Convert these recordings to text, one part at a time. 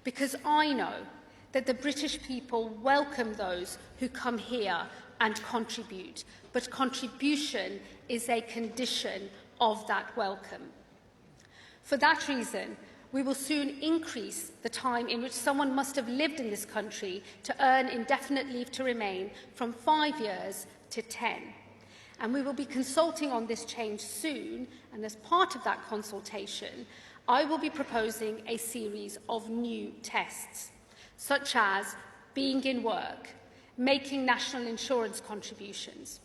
because I know that the British people welcome those who come here and contribute, but contribution is a condition of that welcome. For that reason, we will soon increase the time in which someone must have lived in this country to earn indefinite leave to remain from 5 years to 10. And we will be consulting on this change soon, and as part of that consultation, I will be proposing a series of new tests, such as being in work, making national insurance contributions,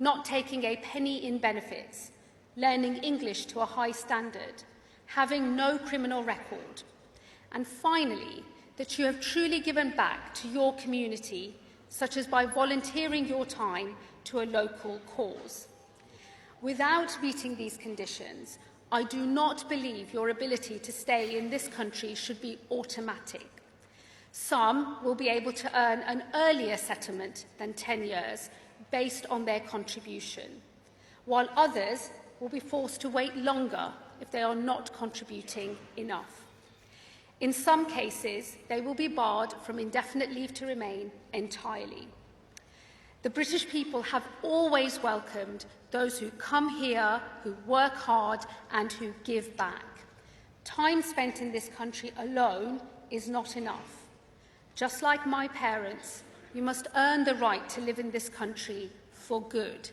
not taking a penny in benefits, learning English to a high standard, having no criminal record, and finally, that you have truly given back to your community, such as by volunteering your time to a local cause. Without meeting these conditions, I do not believe your ability to stay in this country should be automatic. Some will be able to earn an earlier settlement than 10 years based on their contribution, while others will be forced to wait longer if they are not contributing enough. In some cases, they will be barred from indefinite leave to remain entirely. The British people have always welcomed those who come here, who work hard and who give back. Time spent in this country alone is not enough. Just like my parents, you must earn the right to live in this country for good.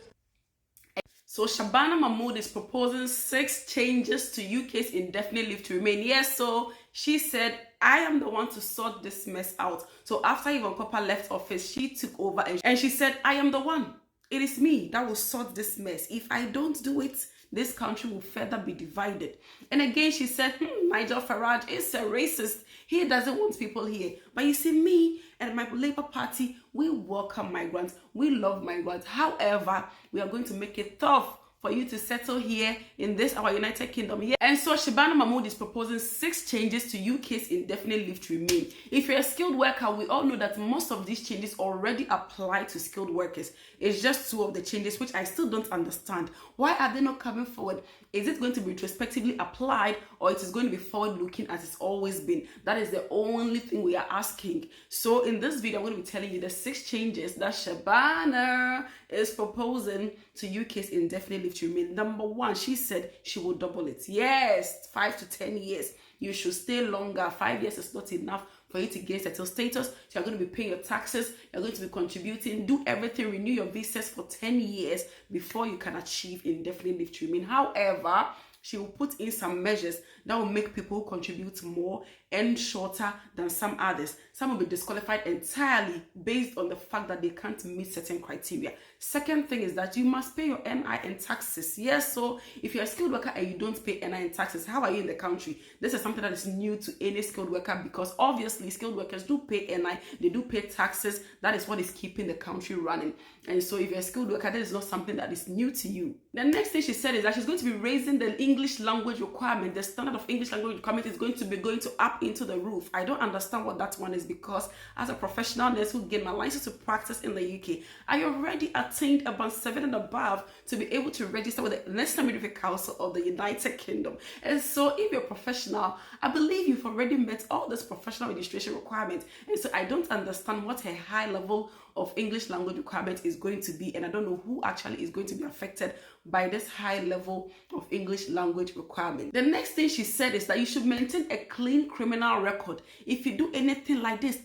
So Shabana Mahmood is proposing 6 changes to UK's indefinite leave to remain. Yes, so she said, I am the one to sort this mess out. So after Yvonne Copper left office, she took over and she said, I am the one. It is me that will sort this mess. If I don't do it, this country will further be divided. And again, she said, Nigel Farage is a racist. He doesn't want people here. But you see, me and my Labour Party, we welcome migrants. We love migrants. However, we are going to make it tough for you to settle here in this, our United Kingdom. Yeah. And so Shabana Mahmood is proposing 6 changes to UK's indefinite leave to remain. If you're a skilled worker, we all know that most of these changes already apply to skilled workers. It's just 2 of the changes, which I still don't understand. Why are they not coming forward? Is it going to be retrospectively applied, or it is going to be forward-looking as it's always been? That is the only thing we are asking. So in this video, I'm going to be telling you the 6 changes that Shabana is proposing to UK's indefinite leave to remain. Number 1, she said she will double it. Yes, 5 to 10 years. You should stay longer. 5 years is not enough for you to gain settled status. So you're going to be paying your taxes, you're going to be contributing, do everything, renew your visas for 10 years before you can achieve indefinite leave to remain. However, she will put in some measures that will make people who contribute more and shorter than some others. Some will be disqualified entirely based on the fact that they can't meet certain criteria. Second thing is that you must pay your NI and taxes. Yes, so if you're a skilled worker and you don't pay NI and taxes, how are you in the country? This is something that is new to any skilled worker, because obviously skilled workers do pay NI, they do pay taxes. That is what is keeping the country running. And so if you're a skilled worker, that is not something that is new to you. The next thing she said is that she's going to be raising the English language requirement. The standard of English language requirement is going to be going up into the roof. I don't understand what that one is, because as a professional nurse who gained my license to practice in the UK, I already attained a band 7 and above to be able to register with the National Midwifery Council of the United Kingdom. And so if you're a professional, I believe you've already met all this professional registration requirements. And so I don't understand what a high level of English language requirement is going to be, and I don't know who actually is going to be affected by this high level of English language requirement. The next thing she said is that you should maintain a clean criminal record. If you do anything like this,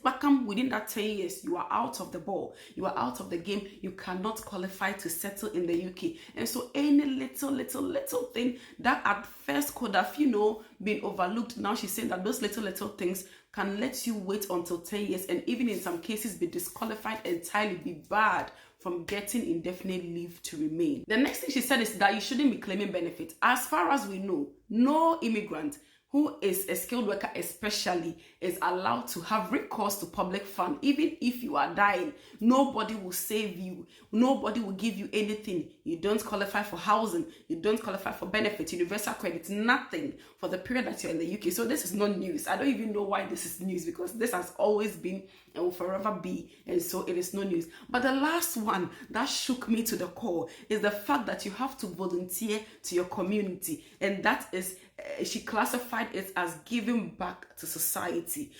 within that 10 years, you are out of the ball. You are out of the game. You cannot qualify to settle in the UK. And so any little thing that at first could have, been overlooked, now she's saying that those little things can let you wait until 10 years and even in some cases be disqualified entirely, be barred from getting indefinite leave to remain. The next thing she said is that you shouldn't be claiming benefits. As far as we know, no immigrant who is a skilled worker especially is allowed to have recourse to public fund. Even if you are dying, nobody will save you. Nobody will give you anything. You don't qualify for housing. You don't qualify for benefits, universal credit, nothing for the period that you're in the UK. So this is not news. I don't even know why this is news, because this has always been and will forever be. And so it is no news. But the last one that shook me to the core is the fact that you have to volunteer to your community. And that is she classified it as giving back to society.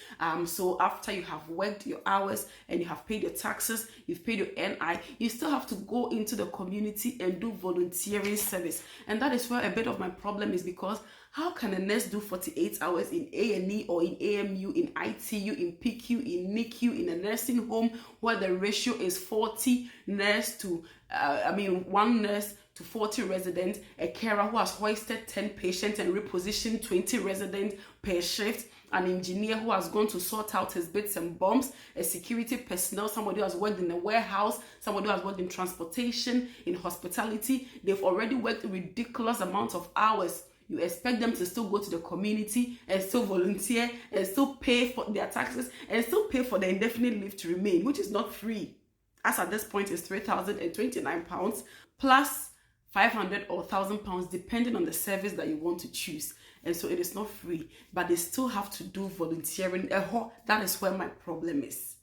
So after you have worked your hours and you have paid your taxes, you've paid your NI, you still have to go into the community and do volunteering service. And that is where a bit of my problem is, because how can a nurse do 48 hours in A&E or in AMU, in ITU, in PQ, in NICU, in a nursing home where the ratio is 40 nurse to, one nurse to 40 residents, a carer who has hoisted 10 patients and repositioned 20 residents per shift, an engineer who has gone to sort out his bits and bombs, a security personnel, somebody who has worked in a warehouse, somebody who has worked in transportation, in hospitality. They've already worked a ridiculous amount of hours. You expect them to still go to the community and still volunteer and still pay for their taxes and still pay for the indefinite leave to remain, which is not free. As at this point is £3,029 plus 500 or £1,000 depending on the service that you want to choose. And so it is not free, but they still have to do volunteering. That is where my problem is.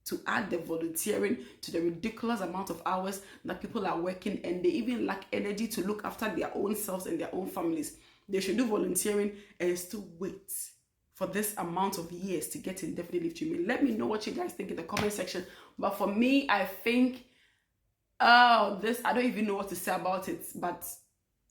To add the volunteering to the ridiculous amount of hours that people are working, and they even lack energy to look after their own selves and their own families. They should do volunteering and still wait for this amount of years to get indefinite leave to remain. Let me know what you guys think in the comment section. But for me, I think, I don't even know what to say about it, but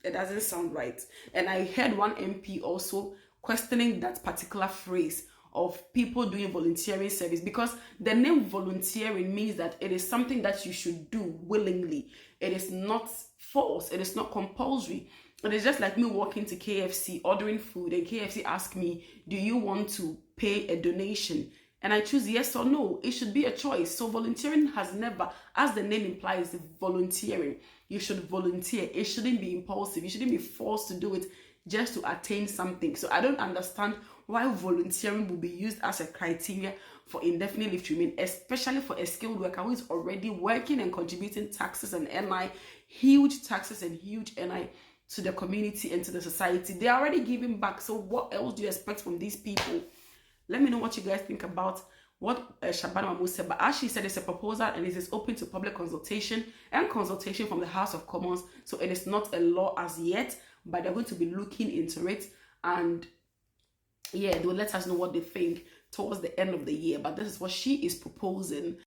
it doesn't sound right. And I heard one MP also questioning that particular phrase of people doing volunteering service, because the name volunteering means that it is something that you should do willingly. It is not forced. It is not compulsory. It is just like me walking to KFC, ordering food, and KFC asks me, do you want to pay a donation? And I choose yes or no. It should be a choice. So volunteering has never, as the name implies, volunteering. You should volunteer. It shouldn't be impulsive. You shouldn't be forced to do it just to attain something. So I don't understand why volunteering will be used as a criteria for indefinite leave to remain, especially for a skilled worker who is already working and contributing taxes and NI, huge taxes and huge NI to the community and to the society. They are already giving back. So what else do you expect from these people? Let me know what you guys think about what Shabana Mahmood said. But as she said, it's a proposal and it is open to public consultation and consultation from the House of Commons. So it is not a law as yet, but they're going to be looking into it. And yeah, they will let us know what they think towards the end of the year. But this is what she is proposing.